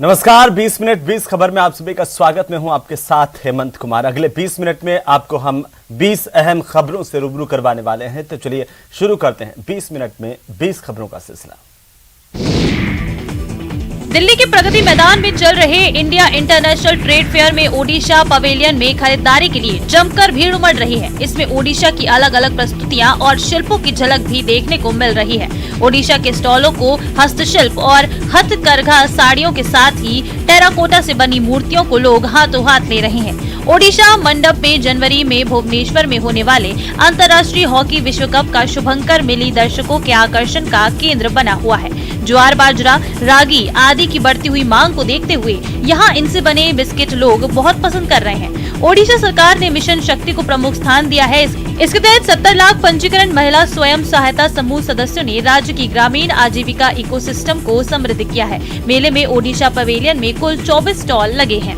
नमस्कार, 20 मिनट 20 खबर में आप सभी का स्वागत। मैं हूं आपके साथ हेमंत कुमार। अगले 20 मिनट में आपको हम 20 अहम खबरों से रूबरू करवाने वाले हैं। तो चलिए शुरू करते हैं 20 मिनट में 20 खबरों का सिलसिला। दिल्ली के प्रगति मैदान में चल रहे इंडिया इंटरनेशनल ट्रेड फेयर में ओडिशा पवेलियन में खरीदारी के लिए जमकर भीड़ उमड़ रही है। इसमें ओडिशा की अलग अलग प्रस्तुतियां और शिल्पों की झलक भी देखने को मिल रही है। ओडिशा के स्टॉलों को हस्तशिल्प और हथकरघा साड़ियों के साथ ही टेराकोटा से बनी मूर्तियों को लोग हाथों हाथ ले रहे हैं। ओडिशा मंडप में जनवरी में भुवनेश्वर में होने वाले अंतर्राष्ट्रीय हॉकी विश्व कप का शुभंकर मिली दर्शकों के आकर्षण का केंद्र बना हुआ है। ज्वार बाजरा, रागी आदि की बढ़ती हुई मांग को देखते हुए यहाँ इनसे बने बिस्किट लोग बहुत पसंद कर रहे हैं। ओडिशा सरकार ने मिशन शक्ति को प्रमुख स्थान दिया है। इसके तहत 70 लाख पंजीकरण महिला स्वयं सहायता समूह सदस्यों ने राज्य की ग्रामीण आजीविका इकोसिस्टम को समृद्ध किया है। मेले में ओडिशा पवेलियन में कुल 24 स्टॉल लगे हैं।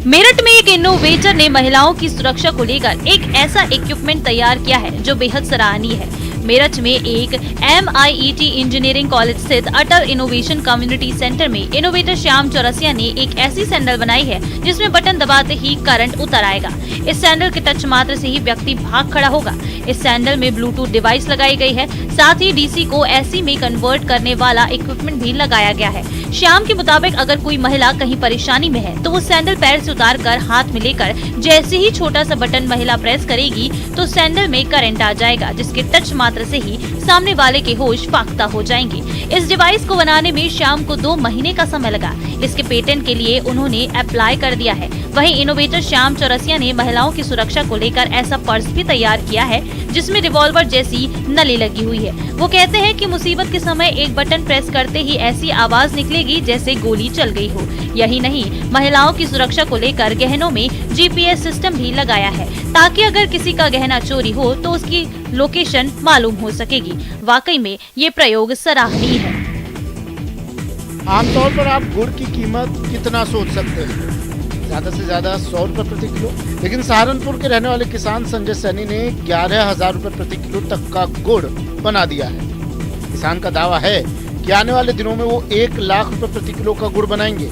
मेरठ में एक इनोवेटर ने महिलाओं की सुरक्षा को लेकर एक ऐसा इक्विपमेंट तैयार किया है जो बेहद सराहनीय है। मेरठ में एक MIET इंजीनियरिंग कॉलेज स्थित अटल इनोवेशन कम्युनिटी सेंटर में इनोवेटर श्याम चौरसिया ने एक ऐसी सैंडल बनाई है जिसमें बटन दबाते ही करंट उतर आएगा। इस सैंडल के टच मात्र से ही व्यक्ति भाग खड़ा होगा। इस सैंडल में ब्लूटूथ डिवाइस लगाई गई है, साथ ही DC को AC में कन्वर्ट करने वाला इक्विपमेंट भी लगाया गया है। श्याम के मुताबिक अगर कोई महिला कहीं परेशानी में है तो वो सैंडल पैर से उतार कर हाथ में लेकर जैसे ही छोटा सा बटन महिला प्रेस करेगी तो सैंडल में करंट आ जाएगा, जिसके टच मात्र से ही सामने वाले के होश फाख्ता हो जाएंगे। इस डिवाइस को बनाने में श्याम को 2 महीने का समय लगा। इसके पेटेंट के लिए उन्होंने अप्लाई कर दिया है। वहीं इनोवेटर श्याम चौरसिया ने महिलाओं की सुरक्षा को लेकर ऐसा पर्स भी तैयार किया है जिसमें रिवॉल्वर जैसी नली लगी हुई है। वो कहते हैं कि मुसीबत के समय एक बटन प्रेस करते ही ऐसी आवाज निकलेगी जैसे गोली चल गई हो। यही नहीं, महिलाओं की सुरक्षा को लेकर गहनों में GPS सिस्टम भी लगाया है ताकि अगर किसी का गहना चोरी हो तो उसकी लोकेशन मालूम हो सकेगी। वाकई में ये प्रयोग सराहनीय है। आमतौर पर आप गुड़ की कीमत कितना सोच सकते हैं? ज्यादा से ज्यादा 100 रुपए प्रति किलो, लेकिन सहारनपुर के रहने वाले किसान संजय सैनी ने 11,000 रुपए प्रति किलो तक का गुड़ बना दिया है। किसान का दावा है कि आने वाले दिनों में वो 1 लाख रुपए प्रति किलो का गुड़ बनाएंगे।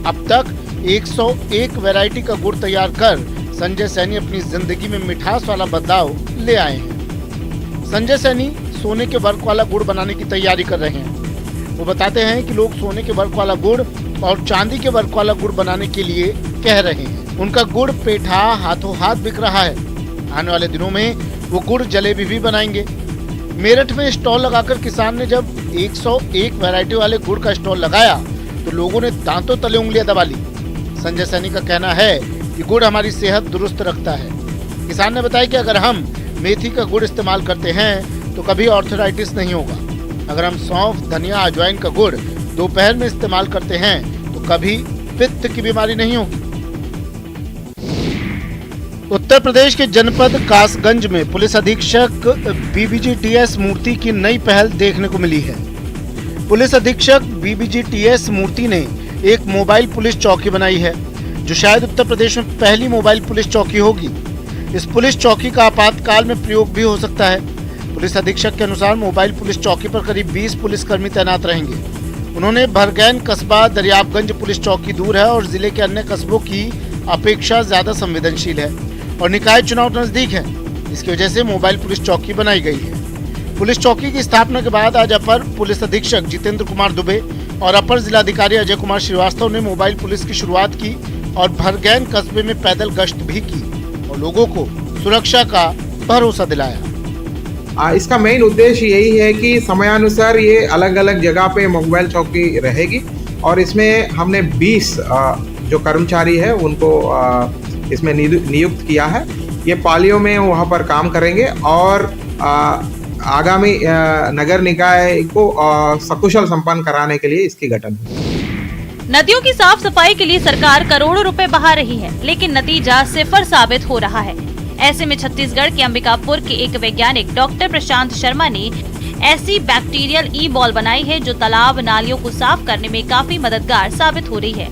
अब तक 101 वैरायटी का गुड़ तैयार कर संजय सैनी अपनी जिंदगी में मिठास वाला बदलाव ले आए हैं। संजय सैनी सोने के वर्क वाला गुड़ बनाने की तैयारी कर रहे हैं। वो बताते हैं कि लोग सोने के वर्क वाला गुड़ और चांदी के वर्क वाला गुड़ बनाने के लिए कह रहे हैं। उनका गुड़ पेठा हाथों हाथ बिक रहा है। आने वाले दिनों में वो गुड़ जलेबी भी बनाएंगे। मेरठ में स्टॉल लगाकर किसान ने जब 101 वैरायटी वाले गुड़ का स्टॉल लगाया तो लोगों ने दांतों तले उंगलियां दबा ली। संजय सैनी का कहना है कि गुड़ हमारी सेहत दुरुस्त रखता है। किसान ने बताया कि अगर हम मेथी का गुड़ इस्तेमाल करते हैं तो कभी ऑर्थराइटिस नहीं होगा। अगर हम सौंफ, धनिया, अजवाइन का गुड़ दोपहर में इस्तेमाल करते हैं तो कभी पित्त की बीमारी नहीं होगी। उत्तर प्रदेश के जनपद कासगंज में पुलिस अधीक्षक BBG-TS मूर्ति की नई पहल देखने को मिली है। पुलिस अधीक्षक BBG-TS मूर्ति ने एक मोबाइल पुलिस चौकी बनाई है जो शायद उत्तर प्रदेश में पहली मोबाइल पुलिस चौकी होगी। इस पुलिस चौकी का आपातकाल में प्रयोग भी हो सकता है। पुलिस अधीक्षक के अनुसार मोबाइल पुलिस चौकी पर करीब 20 पुलिसकर्मी तैनात रहेंगे। उन्होंने भरगैन कस्बा दरियाबगंज पुलिस चौकी दूर है और जिले के अन्य कस्बों की अपेक्षा ज्यादा संवेदनशील है और निकाय चुनाव नजदीक है। इसकी वजह से मोबाइल पुलिस चौकी बनाई गई है। पुलिस चौकी की स्थापना के बाद आज अपर पुलिस अधीक्षक जितेंद्र कुमार दुबे और अपर जिलाधिकारी अजय कुमार श्रीवास्तव ने मोबाइल पुलिस की शुरुआत की और भरगैन कस्बे में पैदल गश्त भी की और लोगों को सुरक्षा का भरोसा दिलाया। इसका मेन उद्देश्य यही है कि समयानुसार ये अलग अलग जगह पे मोबाइल चौकी रहेगी और इसमें हमने 20 जो कर्मचारी है उनको इसमें नियुक्त किया है। ये पालियों में वहाँ पर काम करेंगे और आगामी नगर निकाय को सकुशल संपन्न कराने के लिए इसकी गठन हुई। नदियों की साफ सफाई के लिए सरकार करोड़ों रुपए बहा रही है, लेकिन नतीजा सिफर साबित हो रहा है। ऐसे में छत्तीसगढ़ के अंबिकापुर के एक वैज्ञानिक डॉक्टर प्रशांत शर्मा ने ऐसी बैक्टीरियल ई-बॉल बनाई है जो तालाब नालियों को साफ करने में काफी मददगार साबित हो रही है।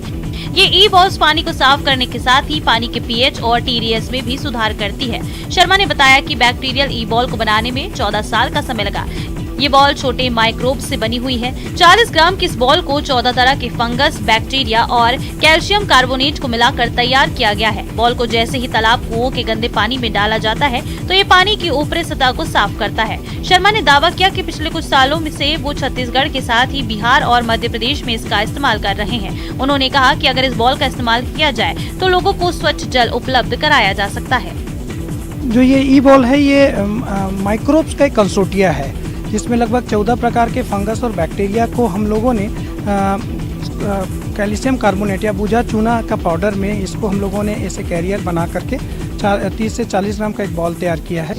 ये ई-बॉल्स पानी को साफ करने के साथ ही पानी के pH और TDS में भी सुधार करती है। शर्मा ने बताया कि बैक्टीरियल ई-बॉल को बनाने में 14 साल का समय लगा। ये बॉल छोटे माइक्रोब से बनी हुई है। 40 ग्राम की इस बॉल को 14 तरह के फंगस, बैक्टीरिया और कैल्शियम कार्बोनेट को मिलाकर तैयार किया गया है। बॉल को जैसे ही तालाब, कुओं के गंदे पानी में डाला जाता है तो ये पानी की ऊपरी सतह को साफ करता है। शर्मा ने दावा किया कि पिछले कुछ सालों में से वो छत्तीसगढ़ के साथ ही बिहार और मध्य प्रदेश में इसका इस्तेमाल कर रहे हैं। उन्होंने कहा कि अगर इस बॉल का इस्तेमाल किया जाए तो लोगों को स्वच्छ जल उपलब्ध कराया जा सकता है। जो ये ई बॉल है ये माइक्रोब्स का एक कंसोर्टिया है, जिसमें लगभग 14 प्रकार के फंगस और बैक्टीरिया को हम लोगों ने कैल्शियम कार्बोनेट या भुजा चूना का पाउडर में इसको हम लोगों ने ऐसे कैरियर बना करके 30 से 40 ग्राम का एक बॉल तैयार किया है।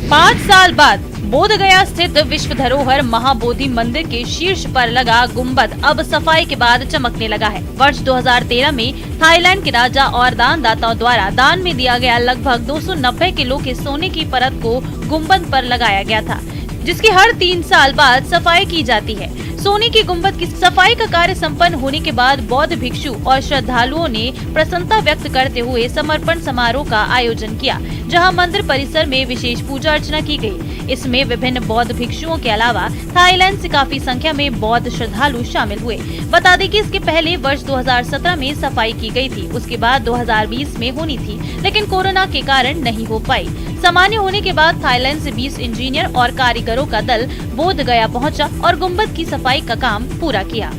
5 साल बाद बोधगया स्थित विश्व धरोहर महाबोधि मंदिर के शीर्ष पर लगा गुंबद अब सफाई के बाद चमकने लगा है। वर्ष 2013 में थाईलैंड के राजा और दानदाताओं द्वारा दान में दिया गया लगभग 290 किलो के सोने की परत को गुंबद पर लगाया गया था, जिसकी हर 3 साल बाद सफाई की जाती है। सोने की गुंबद की सफाई का कार्य संपन्न होने के बाद बौद्ध भिक्षु और श्रद्धालुओं ने प्रसन्नता व्यक्त करते हुए समर्पण समारोह का आयोजन किया, जहां मंदिर परिसर में विशेष पूजा अर्चना की गई। इसमें विभिन्न बौद्ध भिक्षुओं के अलावा थाईलैंड से काफी संख्या में बौद्ध श्रद्धालु शामिल हुए। बता दें कि इसके पहले वर्ष 2017 में सफाई की गई थी, उसके बाद 2020 में होनी थी, लेकिन कोरोना के कारण नहीं हो पाई। सामान्य होने के बाद थाईलैंड से 20 इंजीनियर और कारीगरों का दल बोधगया पहुंचा और गुंबद की सफाई का काम पूरा किया।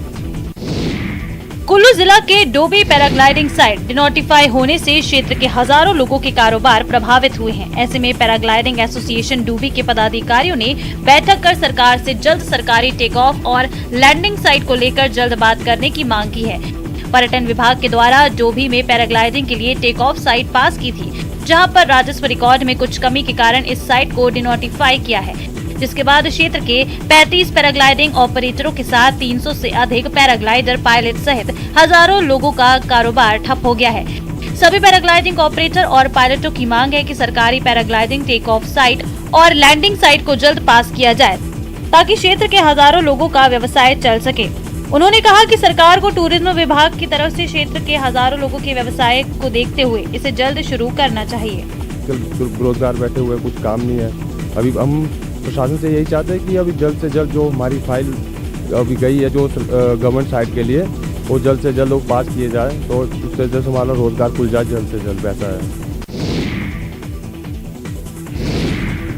कुल्लू जिला के डोबी पैराग्लाइडिंग साइट डिनोटिफाई होने से क्षेत्र के हजारों लोगों के कारोबार प्रभावित हुए हैं। ऐसे में पैराग्लाइडिंग एसोसिएशन डोबी के पदाधिकारियों ने बैठक कर सरकार से जल्द सरकारी टेक ऑफ और लैंडिंग साइट को लेकर जल्द बात करने की मांग की है। पर्यटन विभाग के द्वारा डोबी में पैराग्लाइडिंग के लिए टेक ऑफ साइट पास की थी, जहां पर राजस्व रिकॉर्ड में कुछ कमी के कारण इस साइट को डिनोटिफाई किया है, जिसके बाद क्षेत्र के 35 पैराग्लाइडिंग ऑपरेटरों के साथ 300 से अधिक पैराग्लाइडर, पायलट सहित हजारों लोगों का कारोबार ठप हो गया है। सभी पैराग्लाइडिंग ऑपरेटर और पायलटों की मांग है कि सरकारी पैराग्लाइडिंग टेक ऑफ साइट और लैंडिंग साइट को जल्द पास किया जाए, ताकि क्षेत्र के हजारों लोगों का व्यवसाय चल सके। उन्होंने कहा कि सरकार को टूरिज्म विभाग की तरफ से क्षेत्र के हजारों लोगों के व्यवसाय को देखते हुए इसे जल्द शुरू करना चाहिए। बेरोजगार बैठे हुए, कुछ काम नहीं है। अभी हम प्रशासन से यही चाहते हैं कि अभी जल्द से जल्द जो हमारी फाइल अभी गई है जो गवर्नमेंट साइट के लिए, वो जल्द से जल्द लोग पास किए जाए, तो उससे जल्द हमारा रोजगार खुल जाए जल्द से जल्द। वैसा है।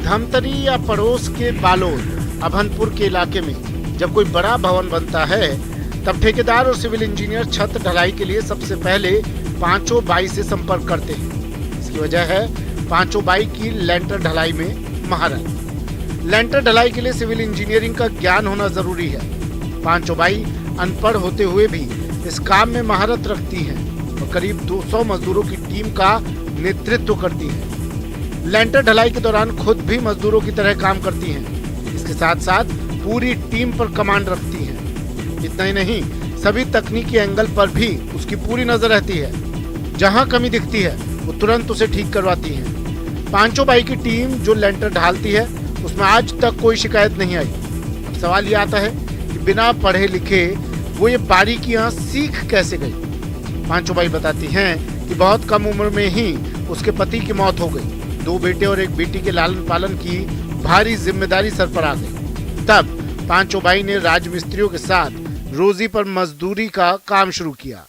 धमतरी या पड़ोस के बालोद, अभनपुर के इलाके में जब कोई बड़ा भवन बनता है तब ठेकेदार और सिविल इंजीनियर छत ढलाई के लिए सबसे पहले पांचों बाई से संपर्क करते हैं। इसकी वजह है पांचों बाई की लेंटर ढलाई में महारत। लेंटर ढलाई के लिए सिविल इंजीनियरिंग का ज्ञान होना जरूरी है। पांचों बाई अनपढ़ होते हुए भी इस काम में महारत रखती हैं और करीब 200 मजदूरों की टीम का नेतृत्व करती हैं। लेंटर ढलाई के दौरान खुद भी मजदूरों की तरह काम करती हैं। इसके साथ साथ पूरी टीम पर कमांड रखती हैं। इतना ही नहीं, सभी तकनीकी एंगल पर भी उसकी पूरी नजर रहती है। जहां कमी दिखती है वो तुरंत उसे ठीक करवाती है। पांचों बाई की टीम जो लेंटर ढालती है उसमें आज तक कोई शिकायत नहीं आई। अब सवाल ये आता है कि बिना पढ़े लिखे वो ये बारीकियां सीख कैसे गई। पांचों बाई बताती हैं कि बहुत कम उम्र में ही उसके पति की मौत हो गई। 2 बेटे और 1 बेटी के लालन पालन की भारी जिम्मेदारी सर पर आ गई। तब पांचों बाई ने राजमिस्त्रियों के साथ रोजी पर मजदूरी का काम शुरू किया।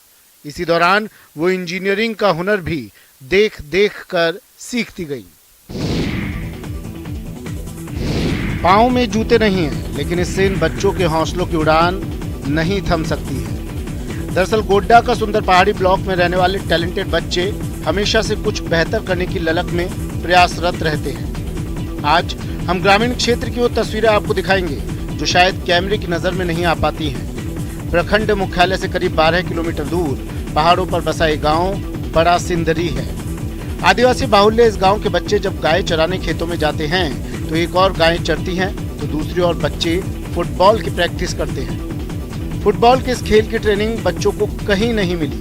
इसी दौरान वो इंजीनियरिंग का हुनर भी देख देख कर सीखती गई। पाँव में जूते नहीं हैं, लेकिन इससे इन बच्चों के हौसलों की उड़ान नहीं थम सकती है। दरअसल गोड्डा का सुंदर पहाड़ी ब्लॉक में रहने वाले टैलेंटेड बच्चे हमेशा से कुछ बेहतर करने की ललक में प्रयासरत रहते हैं। आज हम ग्रामीण क्षेत्र की वो तस्वीरें आपको दिखाएंगे जो शायद कैमरे की नजर में नहीं आ पाती हैं। प्रखंड मुख्यालय से करीब 12 किलोमीटर दूर पहाड़ों पर बसा एक गाँव बड़ा सिंदरी है। आदिवासी बाहुल्य इस गांव के बच्चे जब गाय चराने खेतों में जाते हैं तो एक और गायें चरती हैं तो दूसरी ओर बच्चे फुटबॉल की प्रैक्टिस करते हैं। फुटबॉल के इस खेल की ट्रेनिंग बच्चों को कहीं नहीं मिली।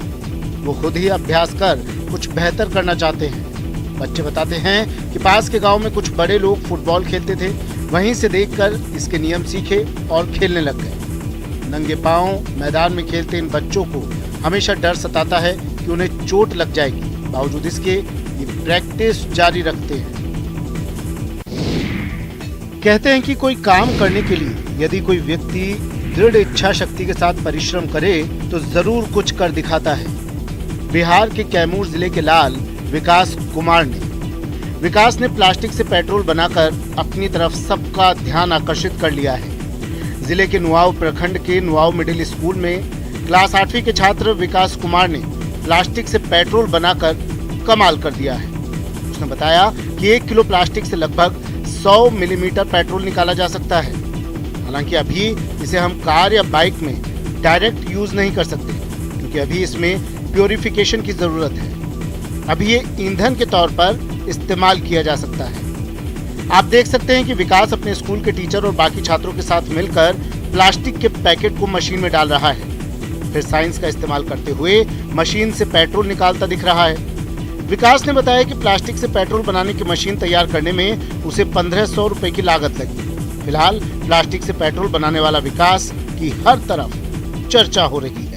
वो खुद ही अभ्यास कर कुछ बेहतर करना चाहते हैं। बच्चे बताते हैं कि पास के गांव में कुछ बड़े लोग फुटबॉल खेलते थे, वहीं से देखकर इसके नियम सीखे और खेलने लग गए। नंगे पांव मैदान में खेलते इन बच्चों को हमेशा डर सताता है कि उन्हें चोट लग जाएगी। बावजूद इसके ये प्रैक्टिस जारी रखते हैं। कहते हैं कि कोई काम करने के लिए यदि कोई व्यक्ति दृढ़ इच्छा शक्ति के साथ परिश्रम करे तो जरूर कुछ कर दिखाता है। बिहार के कैमूर जिले के लाल विकास कुमार ने प्लास्टिक से पेट्रोल बनाकर अपनी तरफ सबका ध्यान आकर्षित कर लिया है। जिले के नुआव प्रखंड के नुआव मिडिल स्कूल में क्लास 8वीं के छात्र विकास कुमार ने प्लास्टिक से पेट्रोल बनाकर कमाल कर दिया है। उसने बताया कि 1 किलो प्लास्टिक से लगभग 100 मिलीमीटर पेट्रोल निकाला जा सकता है। हालांकि अभी इसे हम कार या बाइक में डायरेक्ट यूज नहीं कर सकते क्योंकि अभी इसमें प्योरिफिकेशन की जरूरत है। अभी ये ईंधन के तौर पर इस्तेमाल किया जा सकता है। आप देख सकते हैं कि विकास अपने स्कूल के टीचर और बाकी छात्रों के साथ मिलकर प्लास्टिक के पैकेट को मशीन में डाल रहा है, फिर साइंस का इस्तेमाल करते हुए मशीन से पेट्रोल निकालता दिख रहा है। विकास ने बताया कि प्लास्टिक से पेट्रोल बनाने की मशीन तैयार करने में उसे 1500 रुपए की लागत लगी। फिलहाल प्लास्टिक से पेट्रोल बनाने वाला विकास की हर तरफ चर्चा हो रही है।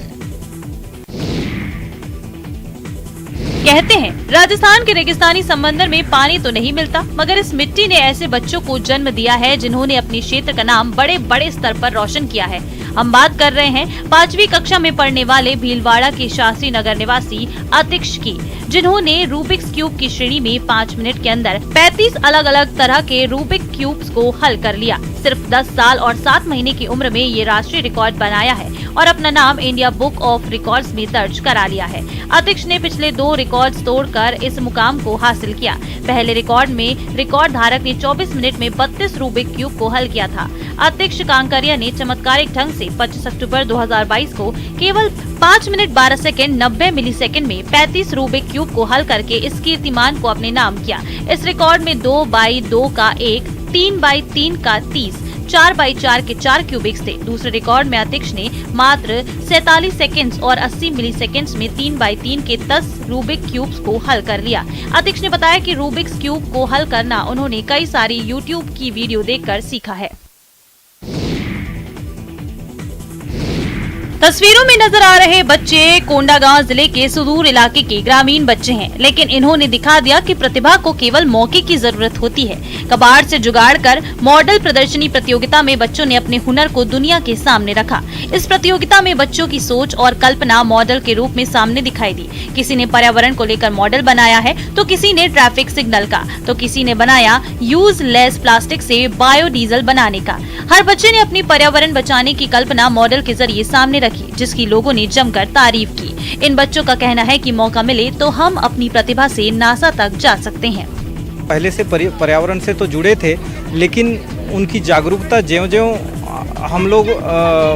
कहते हैं राजस्थान के रेगिस्तानी समंदर में पानी तो नहीं मिलता, मगर इस मिट्टी ने ऐसे बच्चों को जन्म दिया है जिन्होंने अपने क्षेत्र का नाम बड़े बड़े स्तर पर रोशन किया है। हम बात कर रहे हैं 5वीं कक्षा में पढ़ने वाले भीलवाड़ा के शास्त्री नगर निवासी अतिक्ष की, जिन्होंने रूबिक्स क्यूब की श्रेणी में 5 मिनट के अंदर 35 अलग अलग तरह के रूबिक क्यूब्स को हल कर लिया। सिर्फ 10 साल और 7 महीने की उम्र में ये राष्ट्रीय रिकॉर्ड बनाया है और अपना नाम इंडिया बुक ऑफ रिकॉर्ड्स में दर्ज करा लिया है। अतिक्ष ने पिछले 2 रिकॉर्ड्स तोड़कर इस मुकाम को हासिल किया। पहले रिकॉर्ड में रिकॉर्ड धारक ने 24 मिनट में 32 रूबिक क्यूब को हल किया था। अतिक्ष कांकरिया ने चमत्कारिक ढंग से 25 अक्टूबर 2022 को केवल 5 मिनट 12 सेकंड 90 मिली सेकंड में 35 रूबिक क्यूब को हल करके इस कीर्तिमान को अपने नाम किया। इस रिकॉर्ड में 2x2 का 1, 3x3 का 30, 4x4 के 4 क्यूबिक्स थे। दूसरे रिकॉर्ड में अतिक्ष ने मात्र 47 सेकंड्स और 80 मिली सेकंड्स में 3x3 के 10 रूबिक क्यूब्स को हल कर लिया। अतिक्ष ने बताया कि रूबिक्स क्यूब को हल करना उन्होंने कई सारी यूट्यूब की वीडियो देखकर सीखा है। तस्वीरों में नजर आ रहे बच्चे कोंडागांव जिले के सुदूर इलाके के ग्रामीण बच्चे हैं, लेकिन इन्होंने दिखा दिया कि प्रतिभा को केवल मौके की जरूरत होती है। कबाड़ से जुगाड़ कर मॉडल प्रदर्शनी प्रतियोगिता में बच्चों ने अपने हुनर को दुनिया के सामने रखा। इस प्रतियोगिता में बच्चों की सोच और कल्पना मॉडल के रूप में सामने दिखाई दी। किसी ने पर्यावरण को लेकर मॉडल बनाया है, तो किसी ने ट्रैफिक सिग्नल का, तो किसी ने बनाया यूज लेस प्लास्टिक से बायोडीजल बनाने का। हर बच्चे ने अपनी पर्यावरण बचाने की कल्पना मॉडल के जरिए सामने रखी, जिसकी लोगों ने जमकर तारीफ की। इन बच्चों का कहना है कि मौका मिले तो हम अपनी प्रतिभा से नासा तक जा सकते हैं। पहले से पर्यावरण से तो जुड़े थे, लेकिन उनकी जागरूकता ज्यों-ज्यों हम लोग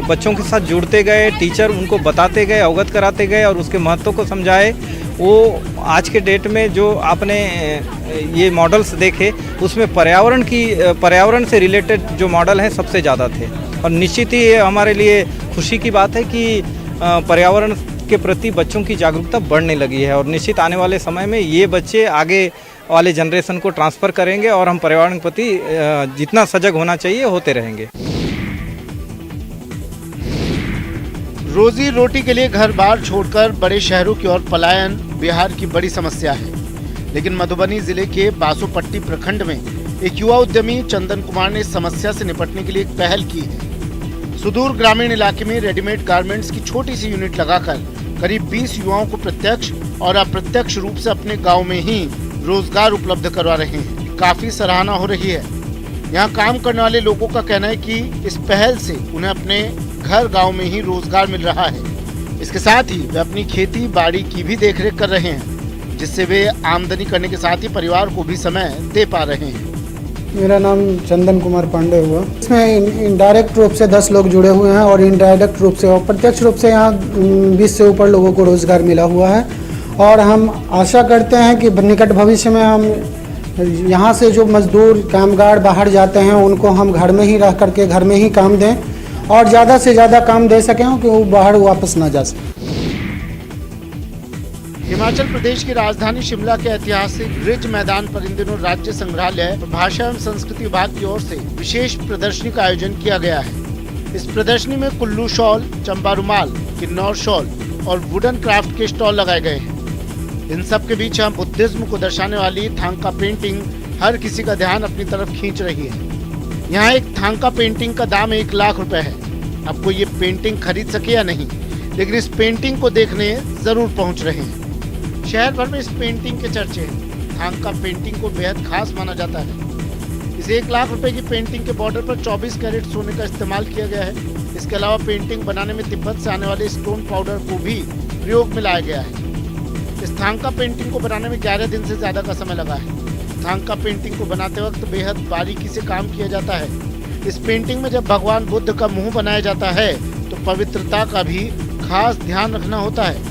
बच्चों के साथ जुड़ते गए, टीचर उनको बताते गए, अवगत कराते गए और उसके महत्व को समझाए। वो आज के डेट में जो आपने ये मॉडल्स देखे, उसमें पर्यावरण से रिलेटेड जो मॉडल हैं सबसे ज़्यादा थे। और निश्चित ही हमारे लिए खुशी की बात है कि पर्यावरण के प्रति बच्चों की जागरूकता बढ़ने लगी है और निश्चित आने वाले समय में ये बच्चे आगे वाले जनरेशन को ट्रांसफ़र करेंगे और हम पर्यावरण के प्रति जितना सजग होना चाहिए होते रहेंगे। रोजी रोटी के लिए घर बार छोड़कर बड़े शहरों की ओर पलायन बिहार की बड़ी समस्या है, लेकिन मधुबनी जिले के बासोपट्टी प्रखंड में एक युवा उद्यमी चंदन कुमार ने इस समस्या से निपटने के लिए एक पहल की है। सुदूर ग्रामीण इलाके में रेडीमेड गारमेंट्स की छोटी सी यूनिट लगाकर करीब 20 युवाओं को प्रत्यक्ष और अप्रत्यक्ष रूप से अपने गांव में ही रोजगार उपलब्ध करवा रहे हैं। काफी सराहना हो रही है। यहाँ काम करने वाले लोगों का कहना है कि इस पहल से उन्हें अपने घर गांव में ही रोजगार मिल रहा है। इसके साथ ही वे अपनी खेती बाड़ी की भी देखरेख कर रहे हैं, जिससे वे आमदनी करने के साथ ही परिवार को भी समय दे पा रहे हैं। मेरा नाम चंदन कुमार पांडे हुआ। इसमें इनडायरेक्ट रूप से 10 लोग जुड़े हुए हैं और इनडायरेक्ट रूप से और प्रत्यक्ष रूप से यहाँ 20 से ऊपर लोगों को रोजगार मिला हुआ है। और हम आशा करते हैं कि निकट भविष्य में हम यहाँ से जो मजदूर कामगार बाहर जाते हैं उनको हम घर में ही रह करके घर में ही काम दें और ज़्यादा से ज़्यादा काम दे सकें कि वो बाहर वापस ना जा सकें। हिमाचल प्रदेश की राजधानी शिमला के ऐतिहासिक रिज मैदान पर इन दिनों राज्य संग्रहालय भाषा एवं संस्कृति विभाग की ओर से विशेष प्रदर्शनी का आयोजन किया गया है। इस प्रदर्शनी में कुल्लू शॉल, चंबा रुमाल, किन्नौर शॉल और वुडन क्राफ्ट के स्टॉल लगाए गए हैं। इन सब के बीच हम बुद्धिज्म को दर्शाने वाली थांका पेंटिंग हर किसी का ध्यान अपनी तरफ खींच रही है। यहाँ एक थांका पेंटिंग का दाम 1 लाख रुपए है। अब कोई ये पेंटिंग खरीद सके या नहीं, लेकिन इस पेंटिंग को देखने जरूर पहुंच रहे हैं। शहर भर में इस पेंटिंग के चर्चे हैं। थांका पेंटिंग को बेहद खास माना जाता है। इस 1 लाख रुपए की पेंटिंग के बॉर्डर पर 24 कैरेट सोने का इस्तेमाल किया गया है। इसके अलावा पेंटिंग बनाने में तिब्बत से आने वाले स्टोन पाउडर को भी प्रयोग में लाया गया है। इस थांका पेंटिंग को बनाने में 11 दिन से ज्यादा का समय लगा है। थांका पेंटिंग को बनाते वक्त बेहद बारीकी से काम किया जाता है। इस पेंटिंग में जब भगवान बुद्ध का मुंह बनाया जाता है तो पवित्रता का भी खास ध्यान रखना होता है।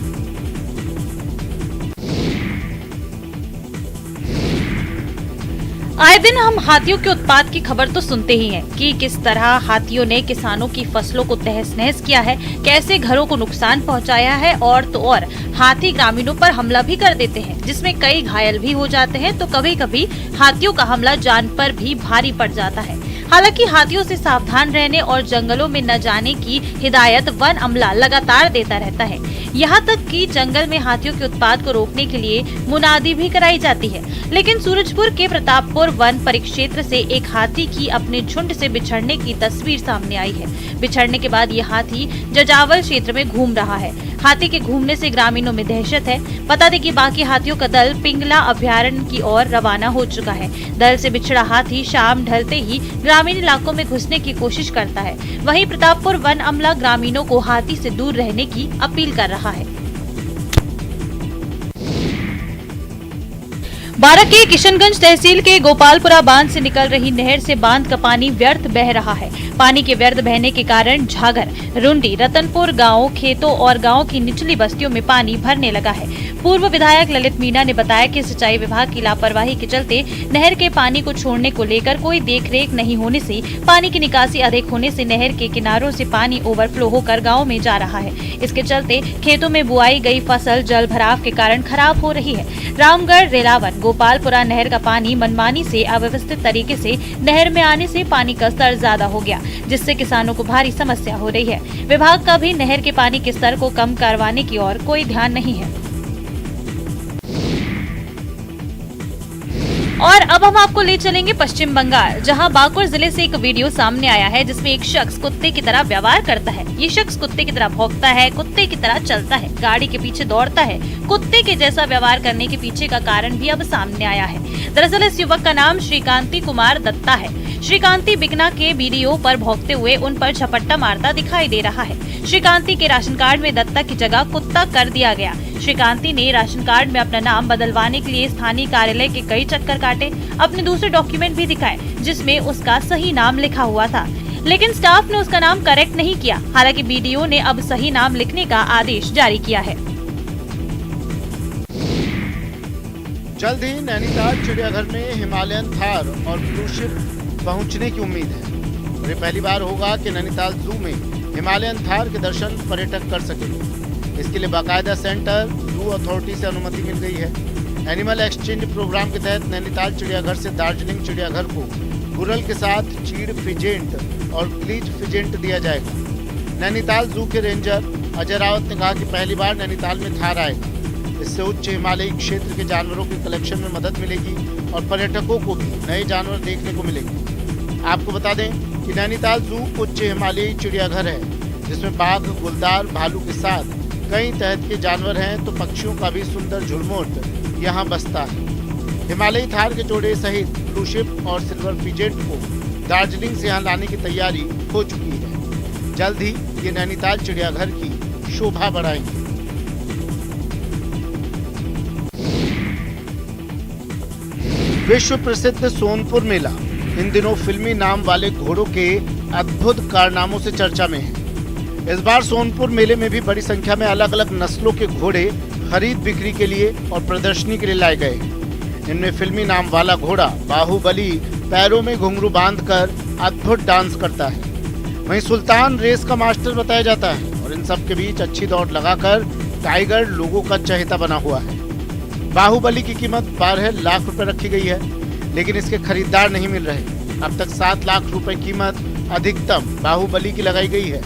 आए दिन हम हाथियों के उत्पात की खबर तो सुनते ही हैं कि किस तरह हाथियों ने किसानों की फसलों को तहस नहस किया है, कैसे घरों को नुकसान पहुंचाया है और तो और हाथी ग्रामीणों पर हमला भी कर देते हैं, जिसमें कई घायल भी हो जाते हैं। तो कभी कभी हाथियों का हमला जान पर भी भारी पड़ जाता है। हालांकि हाथियों से सावधान रहने और जंगलों में न जाने की हिदायत वन अमला लगातार देता रहता है। यहाँ तक कि जंगल में हाथियों के उत्पात को रोकने के लिए मुनादी भी कराई जाती है। लेकिन सूरजपुर के प्रतापपुर वन परिक्षेत्र से एक हाथी की अपने झुंड से बिछड़ने की तस्वीर सामने आई है। बिछड़ने के बाद ये हाथी जजावल क्षेत्र में घूम रहा है। हाथी के घूमने से ग्रामीणों में दहशत है। बता दें कि बाकी हाथियों का दल पिंगला अभयारण्य की ओर रवाना हो चुका है। दल से बिछड़ा हाथी शाम ढलते ही ग्रामीण इलाकों में घुसने की कोशिश करता है। वहीं प्रतापपुर वन अमला ग्रामीणों को हाथी से दूर रहने की अपील कर रहा है। बारां के किशनगंज तहसील के गोपालपुरा बांध से निकल रही नहर से बांध का पानी व्यर्थ बह रहा है। पानी के व्यर्थ बहने के कारण झागर, रुंडी, रतनपुर गांव, खेतों और गांव की निचली बस्तियों में पानी भरने लगा है। पूर्व विधायक ललित मीणा ने बताया कि सिंचाई विभाग की लापरवाही के चलते नहर के पानी को छोड़ने को लेकर कोई देखरेख नहीं होने से पानी की निकासी अधिक होने से नहर के किनारों से पानी ओवरफ्लो होकर गाँव में जा रहा है। इसके चलते खेतों में बुआई गई फसल जल भराव के कारण खराब हो रही है। रामगढ़, रेलावन, गोपालपुरा नहर का पानी मनमानी से अव्यवस्थित तरीके से नहर में आने से पानी का स्तर ज्यादा हो गया, जिससे किसानों को भारी समस्या हो रही है। विभाग का भी नहर के पानी के स्तर को कम करवाने की ओर कोई ध्यान नहीं है। और अब हम आपको ले चलेंगे पश्चिम बंगाल, जहां बांकुड़ जिले से एक वीडियो सामने आया है जिसमें एक शख्स कुत्ते की तरह व्यवहार करता है। ये शख्स कुत्ते की तरह भौंकता है, कुत्ते की तरह चलता है, गाड़ी के पीछे दौड़ता है। कुत्ते के जैसा व्यवहार करने के पीछे का कारण भी अब सामने आया है। दरअसल इस युवक का नाम श्रीकांति कुमार दत्ता है। श्रीकांति बिकना के वीडियो पर भौंकते हुए उन पर झपट्टा मारता दिखाई दे रहा है। श्रीकांति के राशन कार्ड में दत्ता की जगह कुत्ता कर दिया गया। श्रीकांति ने राशन कार्ड में अपना नाम बदलवाने के लिए स्थानीय कार्यालय के कई चक्कर काटे, अपने दूसरे डॉक्यूमेंट भी दिखाए जिसमें उसका सही नाम लिखा हुआ था, लेकिन स्टाफ ने उसका नाम करेक्ट नहीं किया। हालांकि बीडीओ ने अब सही नाम लिखने का आदेश जारी किया है। जल्द ही नैनीताल चिड़ियाघर में हिमालयन थार और ब्लू शिप पहुंचने की उम्मीद है और ये पहली बार होगा कि नैनीताल जू में हिमालयन थार के दर्शन पर्यटक कर सकेंगे। इसके लिए बाकायदा सेंटर जू अथॉरिटी से अनुमति मिल गई है। एनिमल एक्सचेंज प्रोग्राम के तहत नैनीताल चिड़ियाघर से दार्जिलिंग चिड़ियाघर को गुरल के साथ चीड़ फिजेंट और ग्लीच फिजेंट दिया जाएगा। नैनीताल जू के रेंजर अजय रावत ने कहा कि पहली बार नैनीताल में थार आएगा। इससे उच्च हिमालयी क्षेत्र के जानवरों के कलेक्शन में मदद मिलेगी और पर्यटकों को भी नए जानवर देखने को मिलेंगे। आपको बता दें कि नैनीताल जू उच्च हिमालयी चिड़ियाघर है जिसमें बाघ, गुलदार, भालू के साथ कई तरह के जानवर हैं, तो पक्षियों का भी सुंदर झुरमुट यहाँ बसता है। हिमालयी थार के जोड़े सहित ब्लू शिप और सिल्वर फिजेंट को दार्जिलिंग से यहाँ लाने की तैयारी हो चुकी है। जल्द ही ये नैनीताल चिड़ियाघर की शोभा बढ़ाएंगे। विश्व प्रसिद्ध सोनपुर मेला इन दिनों फिल्मी नाम वाले घोड़ों के अद्भुत कारनामों से चर्चा में है। इस बार सोनपुर मेले में भी बड़ी संख्या में अलग अलग नस्लों के घोड़े खरीद बिक्री के लिए और प्रदर्शनी के लिए लाए गए। इनमें फिल्मी नाम वाला घोड़ा बाहुबली पैरों में घुंघरू बांधकर अद्भुत डांस करता है। वहीं सुल्तान रेस का मास्टर बताया जाता है और इन सब के बीच अच्छी दौड़ लगाकर टाइगर लोगों का चहेता बना हुआ है। बाहुबली की कीमत 12 लाख रुपए रखी गई है, लेकिन इसके खरीदार नहीं मिल रहे। अब तक 7 लाख रुपए कीमत अधिकतम बाहुबली की लगाई गई है।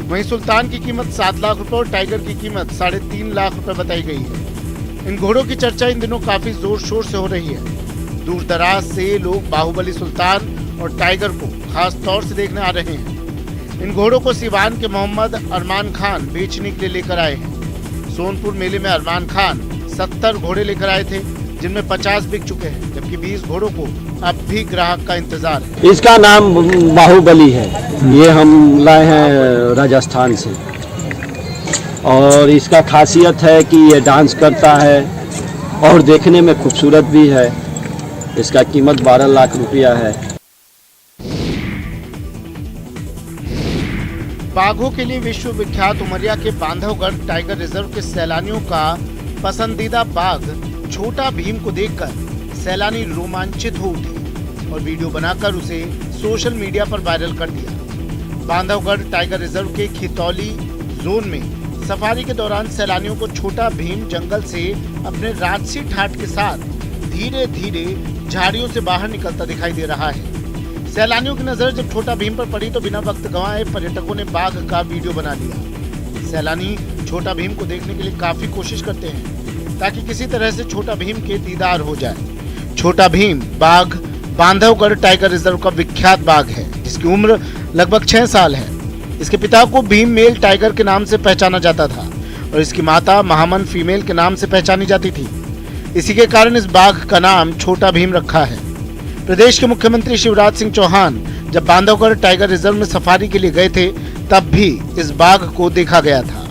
वहीं सुल्तान की कीमत 7 लाख रुपए और टाइगर की कीमत 3.5 लाख रुपए बताई गई है। इन घोड़ों की चर्चा इन दिनों काफी जोर शोर से हो रही है। दूर दराज से लोग बाहुबली सुल्तान और टाइगर को खास तौर से देखने आ रहे हैं। इन घोड़ों को सिवान के मोहम्मद अरमान खान बेचने के लिए लेकर आए हैं। सोनपुर मेले में अरमान खान 70 घोड़े लेकर आए थे, जिनमें 50 बिक चुके हैं, जबकि 20 घोड़ों को अब भी ग्राहक का इंतजार है। इसका नाम बाहुबली है। ये हम लाए हैं राजस्थान से और इसका खासियत है कि ये डांस करता है और देखने में खूबसूरत भी है। इसका कीमत 12 लाख रुपया है। बाघों के लिए विश्व विख्यात उमरिया के बांधवगढ़ टाइगर रिजर्व के सैलानियों का पसंदीदा बाघ छोटा भीम को देखकर सैलानी रोमांचित हो उठे और वीडियो बनाकर उसे सोशल मीडिया पर वायरल कर दिया। बांधवगढ़ टाइगर रिजर्व के खितौली जोन में सफारी के दौरान सैलानियों को छोटा भीम जंगल से अपने राजसी ठाठ के साथ धीरे धीरे झाड़ियों से बाहर निकलता दिखाई दे रहा है। सैलानियों की नजर जब छोटा भीम पर पड़ी तो बिना वक्त गंवाए पर्यटकों ने बाघ का वीडियो बना लिया। सैलानी छोटा भीम को देखने के लिए काफी कोशिश करते हैं ताकि किसी तरह से छोटा भीम के दीदार हो जाए। छोटा भीम बाघ बांधवगढ़ टाइगर रिजर्व का विख्यात बाघ है, जिसकी उम्र लगभग 6 साल है। इसके पिता को भीम मेल टाइगर के नाम से पहचाना जाता था और इसकी माता महामन फीमेल के नाम से पहचानी जाती थी। इसी के कारण इस बाघ का नाम छोटा भीम रखा है। प्रदेश के मुख्यमंत्री शिवराज सिंह चौहान जब बांधवगढ़ टाइगर रिजर्व में सफारी के लिए गए थे, तब भी इस बाघ को देखा गया था।